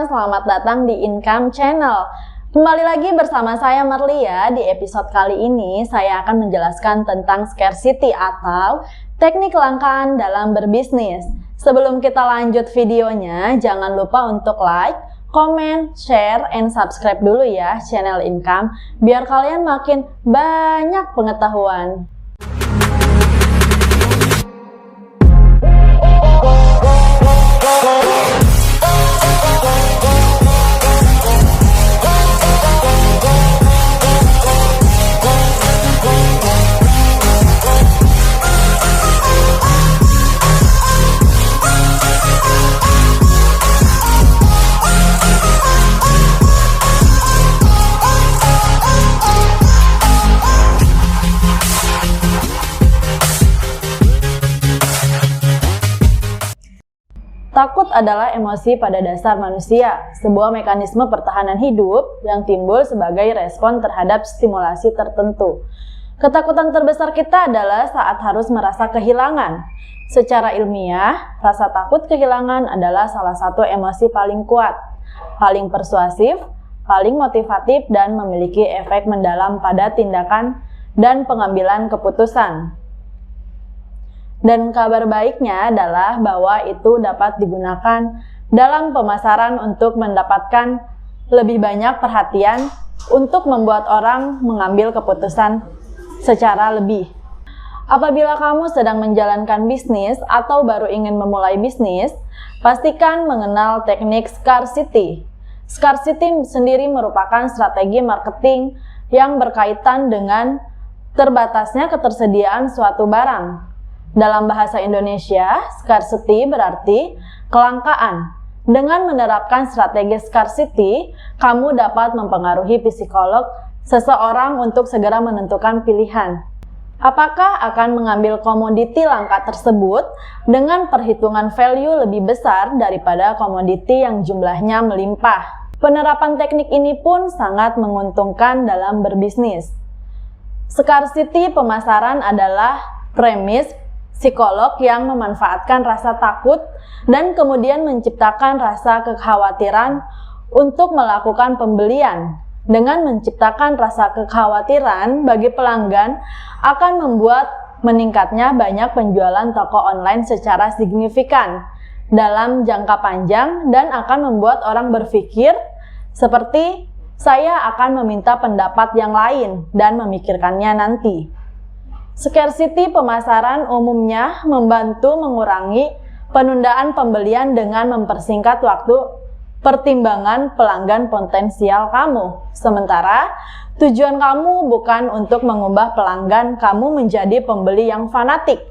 teman-teman, selamat datang di Income Channel. Kembali lagi bersama saya Merlia. Di episode kali ini saya akan menjelaskan tentang scarcity atau teknik kelangkaan dalam berbisnis. Sebelum kita lanjut videonya, jangan lupa untuk like, comment, share, and subscribe dulu ya channel Income biar kalian makin banyak pengetahuan. Takut adalah emosi pada dasar manusia, sebuah mekanisme pertahanan hidup yang timbul sebagai respon terhadap stimulasi tertentu. Ketakutan terbesar kita adalah saat harus merasa kehilangan. Secara ilmiah, rasa takut kehilangan adalah salah satu emosi paling kuat, paling persuasif, paling motivatif, dan memiliki efek mendalam pada tindakan dan pengambilan keputusan. Dan kabar baiknya adalah bahwa itu dapat digunakan dalam pemasaran untuk mendapatkan lebih banyak perhatian untuk membuat orang mengambil keputusan secara lebih. Apabila kamu sedang menjalankan bisnis atau baru ingin memulai bisnis, pastikan mengenal teknik scarcity. Scarcity sendiri merupakan strategi marketing yang berkaitan dengan terbatasnya ketersediaan suatu barang. Dalam bahasa Indonesia, scarcity berarti kelangkaan. Dengan menerapkan strategi scarcity, kamu dapat mempengaruhi psikolog seseorang untuk segera menentukan pilihan. Apakah akan mengambil komoditi langka tersebut dengan perhitungan value lebih besar daripada komoditi yang jumlahnya melimpah? Penerapan teknik ini pun sangat menguntungkan dalam berbisnis. Scarcity pemasaran adalah premis psikolog yang memanfaatkan rasa takut dan kemudian menciptakan rasa kekhawatiran untuk melakukan pembelian. Dengan menciptakan rasa kekhawatiran bagi pelanggan akan membuat meningkatnya banyak penjualan toko online secara signifikan dalam jangka panjang dan akan membuat orang berpikir seperti saya akan meminta pendapat yang lain dan memikirkannya nanti. Scarcity pemasaran umumnya membantu mengurangi penundaan pembelian dengan mempersingkat waktu pertimbangan pelanggan potensial kamu. Sementara, tujuan kamu bukan untuk mengubah pelanggan kamu menjadi pembeli yang fanatik,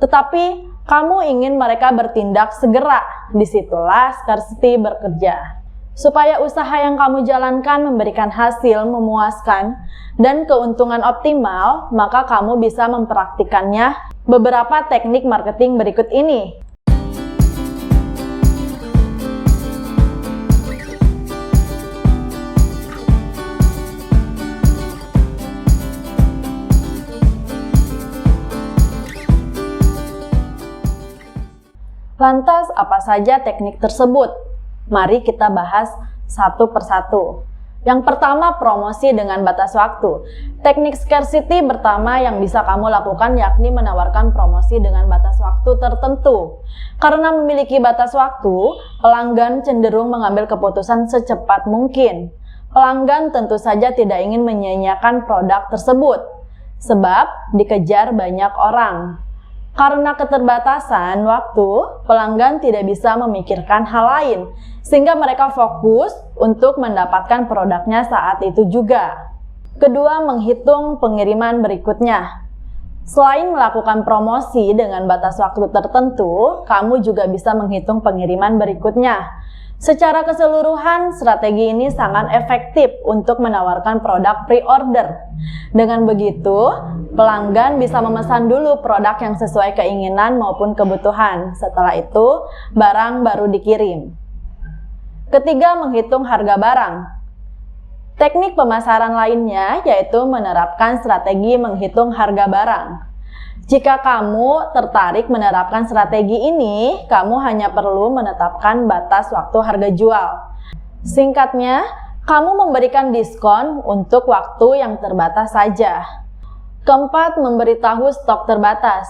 tetapi kamu ingin mereka bertindak segera. Disitulah scarcity bekerja. Supaya usaha yang kamu jalankan memberikan hasil memuaskan dan keuntungan optimal, maka kamu bisa mempraktikannya beberapa teknik marketing berikut ini. Lantas, apa saja teknik tersebut? Mari kita bahas satu persatu. Yang pertama, promosi dengan batas waktu. Teknik scarcity pertama yang bisa kamu lakukan yakni menawarkan promosi dengan batas waktu tertentu. Karena memiliki batas waktu, pelanggan cenderung mengambil keputusan secepat mungkin. Pelanggan tentu saja tidak ingin menyia-nyiakan produk tersebut, sebab dikejar banyak orang. Karena keterbatasan waktu, pelanggan tidak bisa memikirkan hal lain, sehingga mereka fokus untuk mendapatkan produknya saat itu juga. Kedua, menghitung pengiriman berikutnya. Selain melakukan promosi dengan batas waktu tertentu, kamu juga bisa menghitung pengiriman berikutnya. Secara keseluruhan, strategi ini sangat efektif untuk menawarkan produk pre-order. Dengan begitu, pelanggan bisa memesan dulu produk yang sesuai keinginan maupun kebutuhan. Setelah itu, barang baru dikirim. Ketiga, menghitung harga barang. Teknik pemasaran lainnya yaitu menerapkan strategi menghitung harga barang. Jika kamu tertarik menerapkan strategi ini, kamu hanya perlu menetapkan batas waktu harga jual. Singkatnya, kamu memberikan diskon untuk waktu yang terbatas saja. Keempat, memberitahu stok terbatas.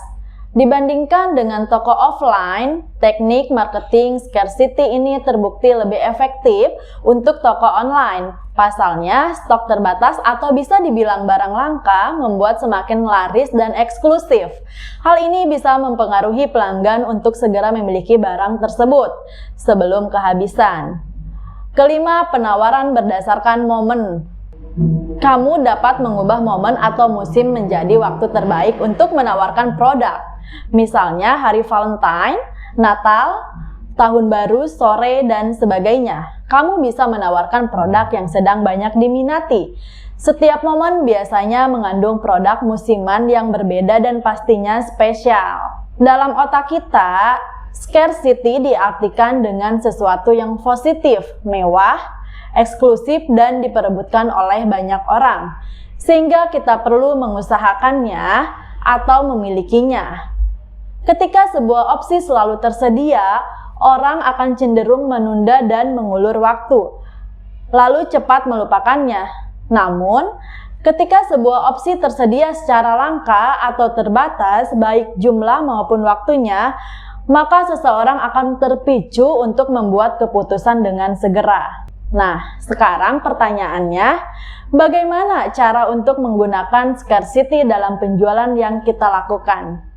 Dibandingkan dengan toko offline, teknik marketing scarcity ini terbukti lebih efektif untuk toko online. Pasalnya, stok terbatas atau bisa dibilang barang langka membuat semakin laris dan eksklusif. Hal ini bisa mempengaruhi pelanggan untuk segera memiliki barang tersebut sebelum kehabisan. Kelima, penawaran berdasarkan momen. Kamu dapat mengubah momen atau musim menjadi waktu terbaik untuk menawarkan produk. Misalnya hari Valentine, Natal, Tahun Baru, sore, dan sebagainya. Kamu bisa menawarkan produk yang sedang banyak diminati. Setiap momen biasanya mengandung produk musiman yang berbeda dan pastinya spesial. Dalam otak kita, scarcity diartikan dengan sesuatu yang positif, mewah, eksklusif, dan diperebutkan oleh banyak orang, sehingga kita perlu mengusahakannya atau memilikinya. Ketika sebuah opsi selalu tersedia, orang akan cenderung menunda dan mengulur waktu, lalu cepat melupakannya. Namun, ketika sebuah opsi tersedia secara langka atau terbatas, baik jumlah maupun waktunya, maka seseorang akan terpicu untuk membuat keputusan dengan segera. Nah, sekarang pertanyaannya, bagaimana cara untuk menggunakan scarcity dalam penjualan yang kita lakukan?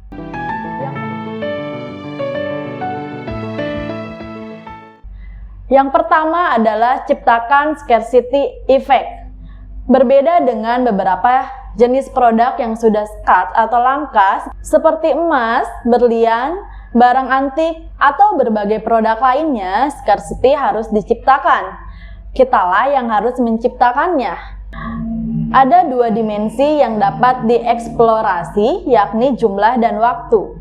Yang pertama adalah ciptakan scarcity effect. Berbeda dengan beberapa jenis produk yang sudah scarce atau langka, seperti emas, berlian, barang antik, atau berbagai produk lainnya, scarcity harus diciptakan. Kitalah yang harus menciptakannya. Ada dua dimensi yang dapat dieksplorasi, yakni jumlah dan waktu.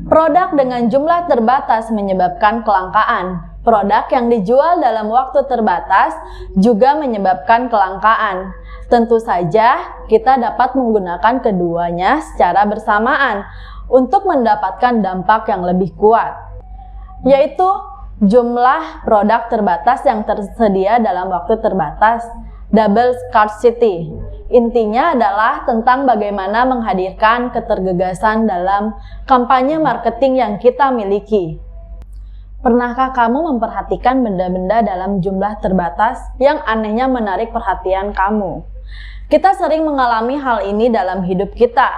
Produk dengan jumlah terbatas menyebabkan kelangkaan. Produk yang dijual dalam waktu terbatas juga menyebabkan kelangkaan. Tentu saja, kita dapat menggunakan keduanya secara bersamaan untuk mendapatkan dampak yang lebih kuat, yaitu jumlah produk terbatas yang tersedia dalam waktu terbatas, double scarcity. Intinya adalah tentang bagaimana menghadirkan ketergegasan dalam kampanye marketing yang kita miliki. Pernahkah kamu memperhatikan benda-benda dalam jumlah terbatas yang anehnya menarik perhatian kamu? Kita sering mengalami hal ini dalam hidup kita.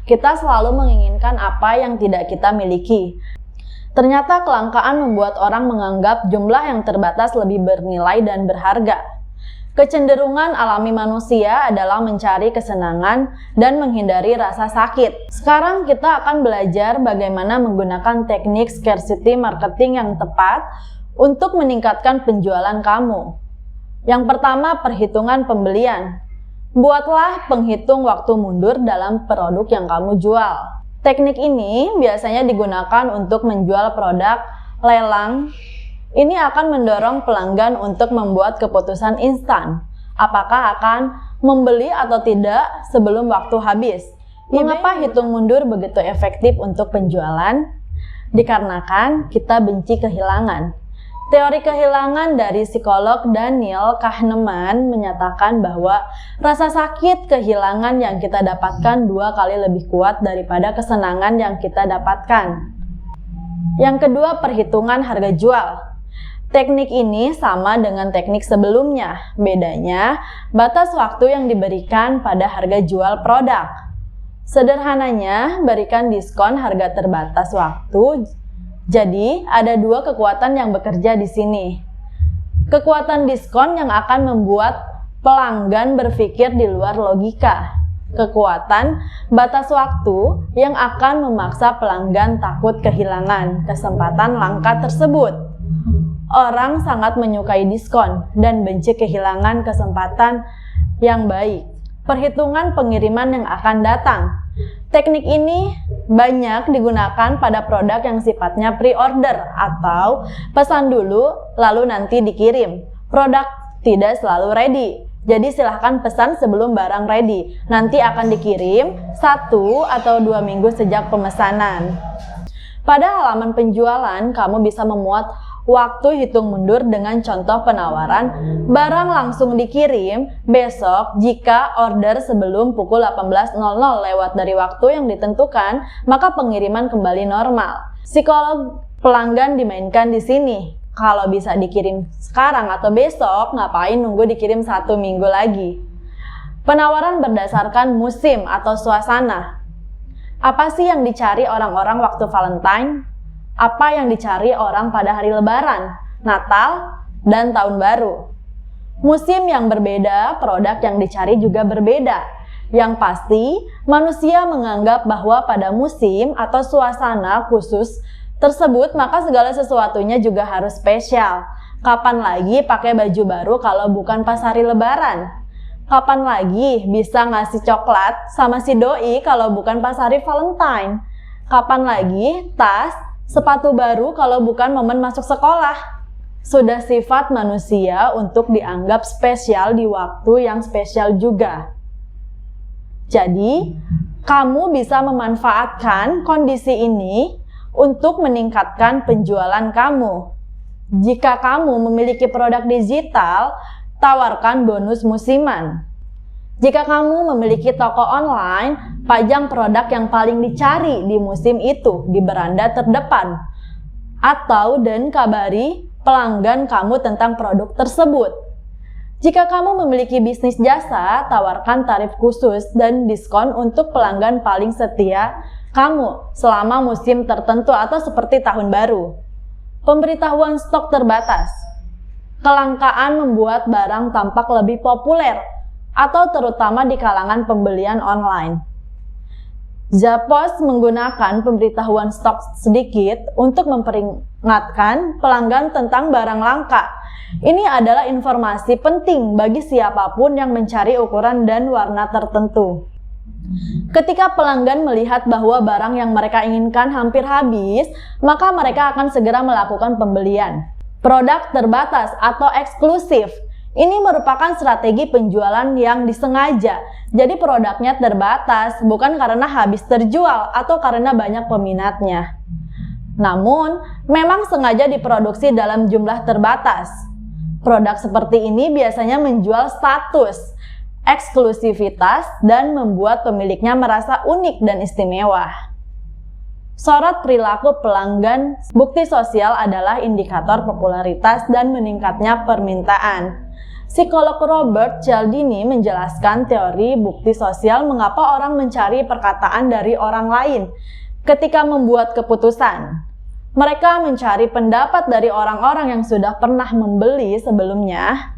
Kita selalu menginginkan apa yang tidak kita miliki. Ternyata kelangkaan membuat orang menganggap jumlah yang terbatas lebih bernilai dan berharga. Kecenderungan alami manusia adalah mencari kesenangan dan menghindari rasa sakit. Sekarang kita akan belajar bagaimana menggunakan teknik scarcity marketing yang tepat untuk meningkatkan penjualan kamu. Yang pertama, perhitungan pembelian. Buatlah penghitung waktu mundur dalam produk yang kamu jual. Teknik ini biasanya digunakan untuk menjual produk lelang. Ini akan mendorong pelanggan untuk membuat keputusan instan, apakah akan membeli atau tidak sebelum waktu habis. Mengapa hitung mundur begitu efektif untuk penjualan? Dikarenakan kita benci kehilangan. Teori kehilangan dari psikolog Daniel Kahneman menyatakan bahwa rasa sakit kehilangan yang kita dapatkan 2 kali lebih kuat daripada kesenangan yang kita dapatkan. Yang kedua, perhitungan harga jual. Teknik ini sama dengan teknik sebelumnya, bedanya batas waktu yang diberikan pada harga jual produk. Sederhananya, berikan diskon harga terbatas waktu. Jadi, ada 2 kekuatan yang bekerja di sini. Kekuatan diskon yang akan membuat pelanggan berpikir di luar logika. Kekuatan batas waktu yang akan memaksa pelanggan takut kehilangan kesempatan langka tersebut. Orang sangat menyukai diskon dan benci kehilangan kesempatan yang baik. Perhitungan pengiriman yang akan datang. Teknik ini banyak digunakan pada produk yang sifatnya pre-order atau pesan dulu lalu nanti dikirim. Produk tidak selalu ready, jadi silahkan pesan sebelum barang ready. Nanti akan dikirim 1 atau 2 minggu sejak pemesanan. Pada halaman penjualan, kamu bisa memuat waktu hitung mundur dengan contoh penawaran barang langsung dikirim besok jika order sebelum pukul 18.00 lewat dari waktu yang ditentukan, maka pengiriman kembali normal. Psikolog pelanggan dimainkan di sini. Kalau bisa dikirim sekarang atau besok, ngapain nunggu dikirim 1 minggu lagi? Penawaran berdasarkan musim atau suasana. Apa sih yang dicari orang-orang waktu Valentine? Apa yang dicari orang pada hari Lebaran, Natal, dan Tahun Baru? Musim yang berbeda, produk yang dicari juga berbeda. Yang pasti, manusia menganggap bahwa pada musim atau suasana khusus tersebut, maka segala sesuatunya juga harus spesial. Kapan lagi pakai baju baru kalau bukan pas hari Lebaran? Kapan lagi bisa ngasih coklat sama si doi kalau bukan pas hari Valentine? Kapan lagi tas, sepatu baru kalau bukan momen masuk sekolah? Sudah sifat manusia untuk dianggap spesial di waktu yang spesial juga. Jadi, kamu bisa memanfaatkan kondisi ini untuk meningkatkan penjualan kamu. Jika kamu memiliki produk digital, tawarkan bonus musiman. Jika kamu memiliki toko online, pajang produk yang paling dicari di musim itu di beranda terdepan. Dan kabari pelanggan kamu tentang produk tersebut. Jika kamu memiliki bisnis jasa, tawarkan tarif khusus dan diskon untuk pelanggan paling setia kamu selama musim tertentu atau seperti tahun baru. Pemberitahuan stok terbatas. Kelangkaan membuat barang tampak lebih populer, atau terutama di kalangan pembelian online. Zappos menggunakan pemberitahuan stok sedikit untuk memperingatkan pelanggan tentang barang langka. Ini adalah informasi penting bagi siapapun yang mencari ukuran dan warna tertentu. Ketika pelanggan melihat bahwa barang yang mereka inginkan hampir habis, maka mereka akan segera melakukan pembelian. Produk terbatas atau eksklusif. Ini merupakan strategi penjualan yang disengaja. Jadi produknya terbatas bukan karena habis terjual atau karena banyak peminatnya. Namun, memang sengaja diproduksi dalam jumlah terbatas. Produk seperti ini biasanya menjual status, eksklusivitas, dan membuat pemiliknya merasa unik dan istimewa. Sorot perilaku pelanggan. Bukti sosial adalah indikator popularitas dan meningkatnya permintaan. Psikolog Robert Cialdini menjelaskan teori bukti sosial mengapa orang mencari perkataan dari orang lain ketika membuat keputusan. Mereka mencari pendapat dari orang-orang yang sudah pernah membeli sebelumnya.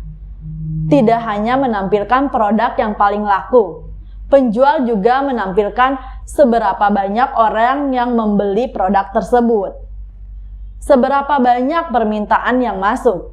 Tidak hanya menampilkan produk yang paling laku, penjual juga menampilkan seberapa banyak orang yang membeli produk tersebut, seberapa banyak permintaan yang masuk.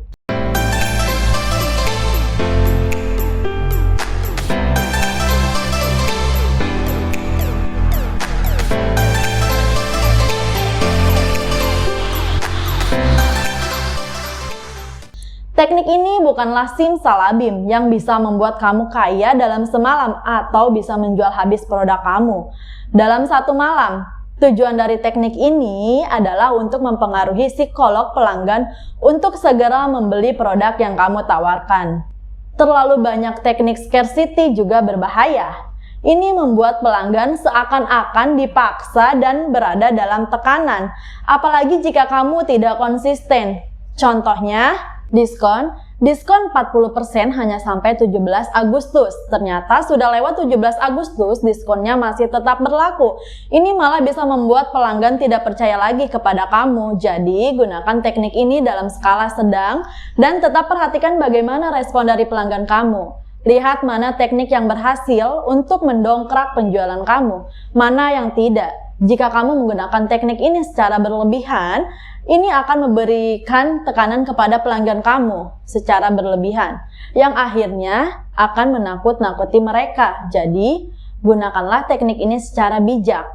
Teknik ini bukanlah simsalabim yang bisa membuat kamu kaya dalam semalam atau bisa menjual habis produk kamu dalam 1 malam. Tujuan dari teknik ini adalah untuk mempengaruhi psikolog pelanggan untuk segera membeli produk yang kamu tawarkan. Terlalu banyak teknik scarcity juga berbahaya. Ini membuat pelanggan seakan-akan dipaksa dan berada dalam tekanan, apalagi jika kamu tidak konsisten. Contohnya, diskon 40% hanya sampai 17 Agustus. Ternyata sudah lewat 17 Agustus, diskonnya masih tetap berlaku. Ini malah bisa membuat pelanggan tidak percaya lagi kepada kamu. Jadi, gunakan teknik ini dalam skala sedang dan tetap perhatikan bagaimana respon dari pelanggan kamu. Lihat mana teknik yang berhasil untuk mendongkrak penjualan kamu, mana yang tidak. Jika kamu menggunakan teknik ini secara berlebihan, ini akan memberikan tekanan kepada pelanggan kamu secara berlebihan, yang akhirnya akan menakut-nakuti mereka. Jadi, gunakanlah teknik ini secara bijak.